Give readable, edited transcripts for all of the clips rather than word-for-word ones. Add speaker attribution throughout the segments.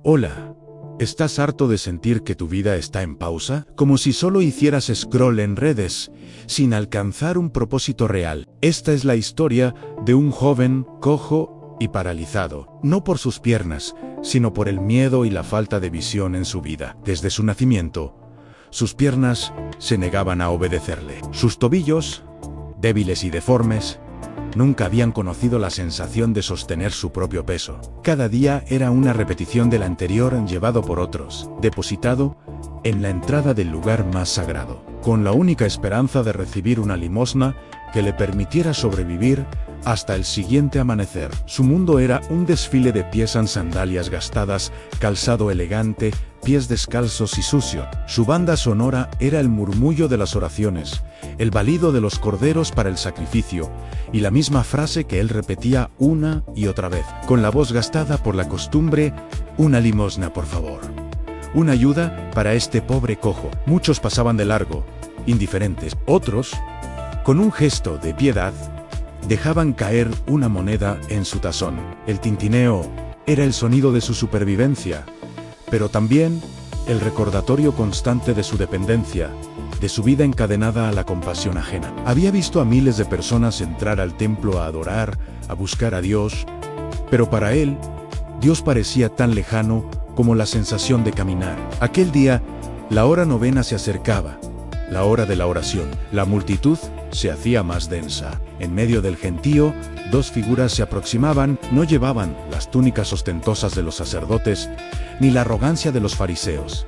Speaker 1: Hola. ¿Estás harto de sentir que tu vida está en pausa? Como si solo hicieras scroll en redes, sin alcanzar un propósito real. Esta es la historia de un joven cojo y paralizado, no por sus piernas, sino por el miedo y la falta de visión en su vida. Desde su nacimiento, sus piernas se negaban a obedecerle. Sus tobillos, débiles y deformes, nunca habían conocido la sensación de sostener su propio peso. Cada día era una repetición del anterior llevado por otros, depositado en la entrada del lugar más sagrado, con la única esperanza de recibir una limosna que le permitiera sobrevivir hasta el siguiente amanecer. Su mundo era un desfile de pies en sandalias gastadas, calzado elegante, pies descalzos y sucio. Su banda sonora era el murmullo de las oraciones, el balido de los corderos para el sacrificio, y la misma frase que él repetía una y otra vez, con la voz gastada por la costumbre: una limosna, por favor. Una ayuda para este pobre cojo. Muchos pasaban de largo, indiferentes. Otros, con un gesto de piedad, dejaban caer una moneda en su tazón. El tintineo era el sonido de su supervivencia, pero también el recordatorio constante de su dependencia, de su vida encadenada a la compasión ajena. Había visto a miles de personas entrar al templo a adorar, a buscar a Dios, pero para él, Dios parecía tan lejano como la sensación de caminar. Aquel día, la hora novena se acercaba, la hora de la oración. La multitud se hacía más densa. En medio del gentío, dos figuras se aproximaban. No llevaban las túnicas ostentosas de los sacerdotes, ni la arrogancia de los fariseos.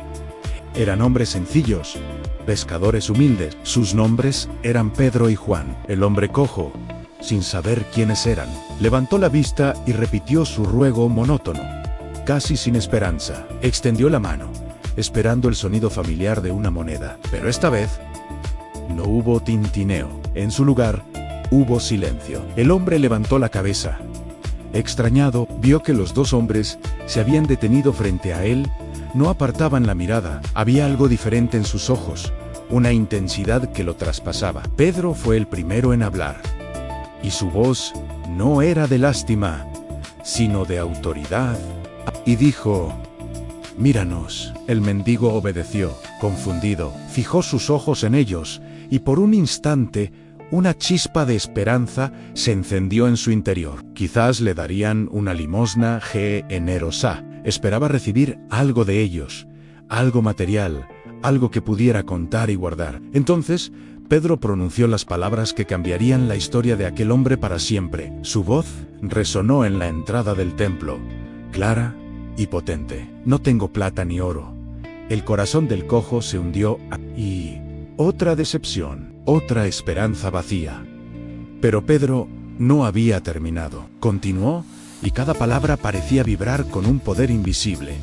Speaker 1: Eran hombres sencillos, pescadores humildes. Sus nombres eran Pedro y Juan. El hombre cojo, sin saber quiénes eran, levantó la vista y repitió su ruego monótono, casi sin esperanza. Extendió la mano, esperando el sonido familiar de una moneda. Pero esta vez, no hubo tintineo. En su lugar, hubo silencio. El hombre levantó la cabeza. Extrañado, vio que los dos hombres se habían detenido frente a él. No apartaban la mirada. Había algo diferente en sus ojos, una intensidad que lo traspasaba. Pedro fue el primero en hablar, y su voz no era de lástima, sino de autoridad, y dijo: míranos. El mendigo obedeció, confundido. Fijó sus ojos en ellos, y por un instante, una chispa de esperanza se encendió en su interior. Quizás le darían una limosna generosa. Esperaba recibir algo de ellos, algo material, algo que pudiera contar y guardar. Entonces, Pedro pronunció las palabras que cambiarían la historia de aquel hombre para siempre. Su voz resonó en la entrada del templo, clara y potente. No tengo plata ni oro. El corazón del cojo se hundió y otra decepción, otra esperanza vacía. Pero Pedro no había terminado. Continuó, y cada palabra parecía vibrar con un poder invisible.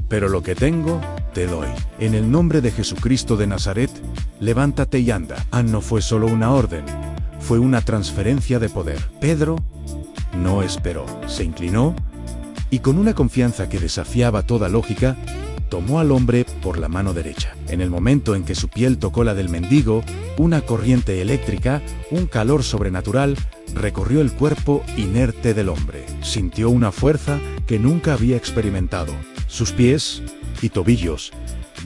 Speaker 1: Pero lo que tengo, te doy. En el nombre de Jesucristo de Nazaret, levántate y anda. No fue solo una orden, fue una transferencia de poder. Pedro no esperó, se inclinó, y con una confianza que desafiaba toda lógica, tomó al hombre por la mano derecha. En el momento en que su piel tocó la del mendigo, una corriente eléctrica, un calor sobrenatural, recorrió el cuerpo inerte del hombre. Sintió una fuerza que nunca había experimentado. Sus pies y tobillos,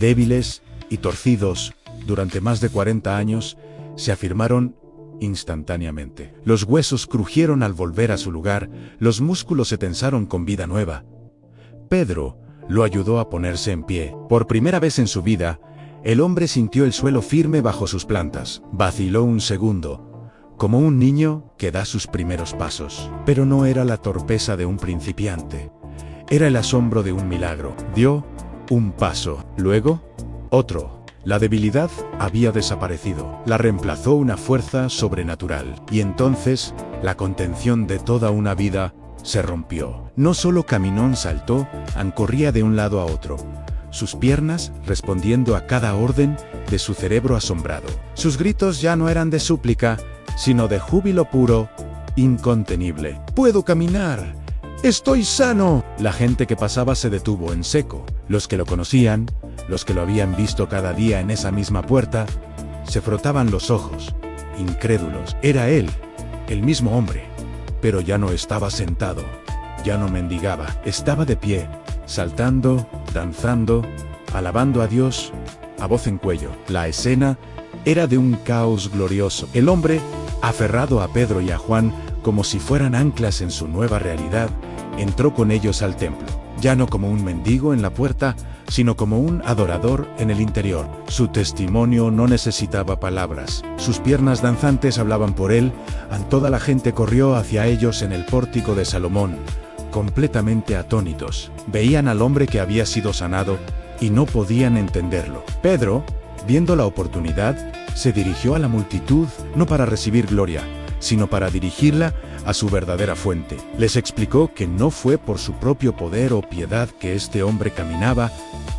Speaker 1: débiles y torcidos durante más de 40 años, se afirmaron instantáneamente. Los huesos crujieron al volver a su lugar, los músculos se tensaron con vida nueva. Pedro lo ayudó a ponerse en pie. Por primera vez en su vida, el hombre sintió el suelo firme bajo sus plantas. Vaciló un segundo, como un niño que da sus primeros pasos. Pero no era la torpeza de un principiante. Era el asombro de un milagro. Dio un paso, luego otro. La debilidad había desaparecido. La reemplazó una fuerza sobrenatural. Y entonces, la contención de toda una vida se rompió. No solo caminó, saltó, corría de un lado a otro, sus piernas respondiendo a cada orden de su cerebro asombrado. Sus gritos ya no eran de súplica, sino de júbilo puro, incontenible. ¡Puedo caminar! ¡Estoy sano! La gente que pasaba se detuvo en seco. Los que lo conocían, los que lo habían visto cada día en esa misma puerta, se frotaban los ojos, incrédulos. Era él, el mismo hombre, pero ya no estaba sentado, ya no mendigaba, estaba de pie, saltando, danzando, alabando a Dios, a voz en cuello. La escena era de un caos glorioso. El hombre, aferrado a Pedro y a Juan como si fueran anclas en su nueva realidad, entró con ellos al templo, ya no como un mendigo en la puerta, sino como un adorador en el interior. Su testimonio no necesitaba palabras. Sus piernas danzantes hablaban por él. Toda la gente corrió hacia ellos en el pórtico de Salomón, completamente atónitos. Veían al hombre que había sido sanado y no podían entenderlo. Pedro, viendo la oportunidad, se dirigió a la multitud no para recibir gloria, sino para dirigirla a su verdadera fuente. Les explicó que no fue por su propio poder o piedad que este hombre caminaba,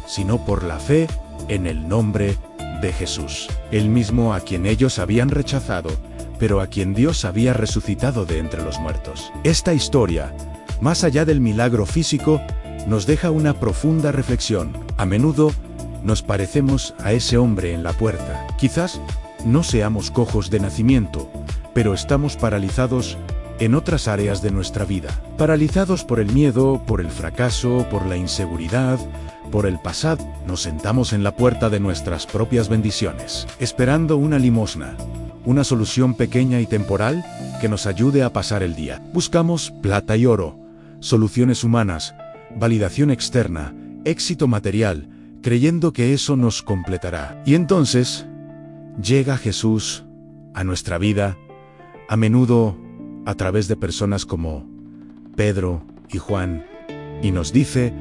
Speaker 1: sino por la fe en el nombre de Jesús, el mismo a quien ellos habían rechazado, pero a quien Dios había resucitado de entre los muertos. Esta historia, más allá del milagro físico, nos deja una profunda reflexión. A menudo nos parecemos a ese hombre en la puerta. Quizás no seamos cojos de nacimiento, pero estamos paralizados en otras áreas de nuestra vida. Paralizados por el miedo, por el fracaso, por la inseguridad, por el pasado. Nos sentamos en la puerta de nuestras propias bendiciones, esperando una limosna, una solución pequeña y temporal que nos ayude a pasar el día. Buscamos plata y oro, soluciones humanas, validación externa, éxito material, creyendo que eso nos completará. Y entonces llega Jesús a nuestra vida, a menudo a través de personas como Pedro y Juan, y nos dice: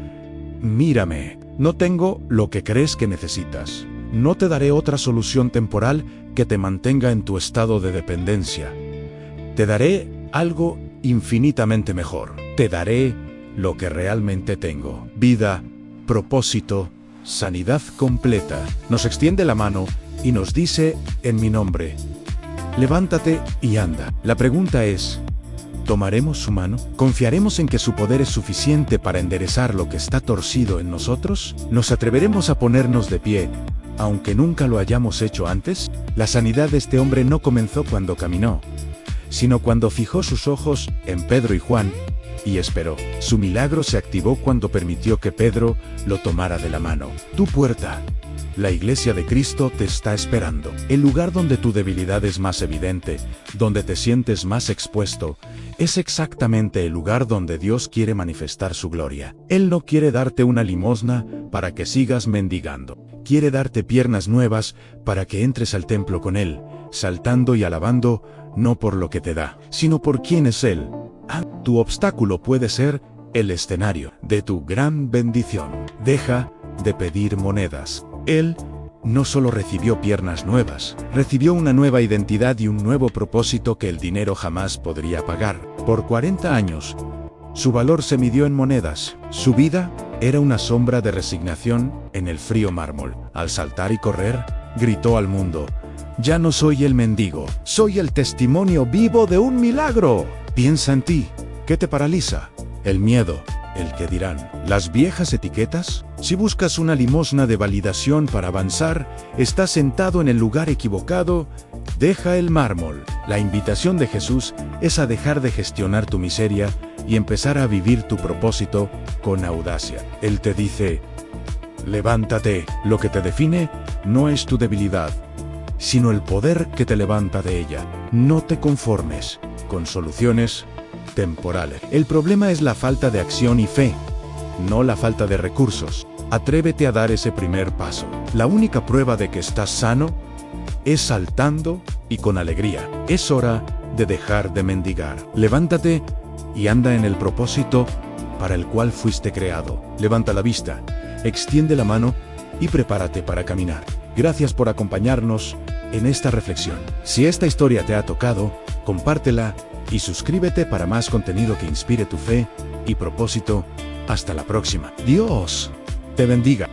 Speaker 1: mírame, no tengo lo que crees que necesitas. No te daré otra solución temporal que te mantenga en tu estado de dependencia. Te daré algo infinitamente mejor. Te daré lo que realmente tengo: vida, propósito, sanidad completa. Nos extiende la mano y nos dice: en mi nombre, levántate y anda. La pregunta es: ¿tomaremos su mano? ¿Confiaremos en que su poder es suficiente para enderezar lo que está torcido en nosotros? ¿Nos atreveremos a ponernos de pie, aunque nunca lo hayamos hecho antes? La sanidad de este hombre no comenzó cuando caminó, sino cuando fijó sus ojos en Pedro y Juan y esperó. Su milagro se activó cuando permitió que Pedro lo tomara de la mano. Tu puerta, la Iglesia de Cristo, te está esperando. El lugar donde tu debilidad es más evidente, donde te sientes más expuesto, es exactamente el lugar donde Dios quiere manifestar su gloria. Él no quiere darte una limosna para que sigas mendigando. Quiere darte piernas nuevas para que entres al templo con Él, saltando y alabando, no por lo que te da, sino por quién es Él. Tu obstáculo puede ser el escenario de tu gran bendición. Deja de pedir monedas. Él no solo recibió piernas nuevas, recibió una nueva identidad y un nuevo propósito que el dinero jamás podría pagar. Por 40 años, su valor se midió en monedas. Su vida era una sombra de resignación en el frío mármol. Al saltar y correr, gritó al mundo: ya no soy el mendigo, soy el testimonio vivo de un milagro. Piensa en ti. ¿Qué te paraliza? El miedo, el que dirán, las viejas etiquetas. Si buscas una limosna de validación para avanzar, estás sentado en el lugar equivocado. Deja el mármol. La invitación de Jesús es a dejar de gestionar tu miseria y empezar a vivir tu propósito con audacia. Él te dice: levántate. Lo que te define no es tu debilidad, sino el poder que te levanta de ella. No te conformes con soluciones temporales. El problema es la falta de acción y fe, no la falta de recursos. Atrévete a dar ese primer paso. La única prueba de que estás sano es saltando y con alegría. Es hora de dejar de mendigar. Levántate y anda en el propósito para el cual fuiste creado. Levanta la vista, extiende la mano y prepárate para caminar. Gracias por acompañarnos en esta reflexión. Si esta historia te ha tocado, compártela y suscríbete para más contenido que inspire tu fe y propósito. Hasta la próxima. Dios te bendiga.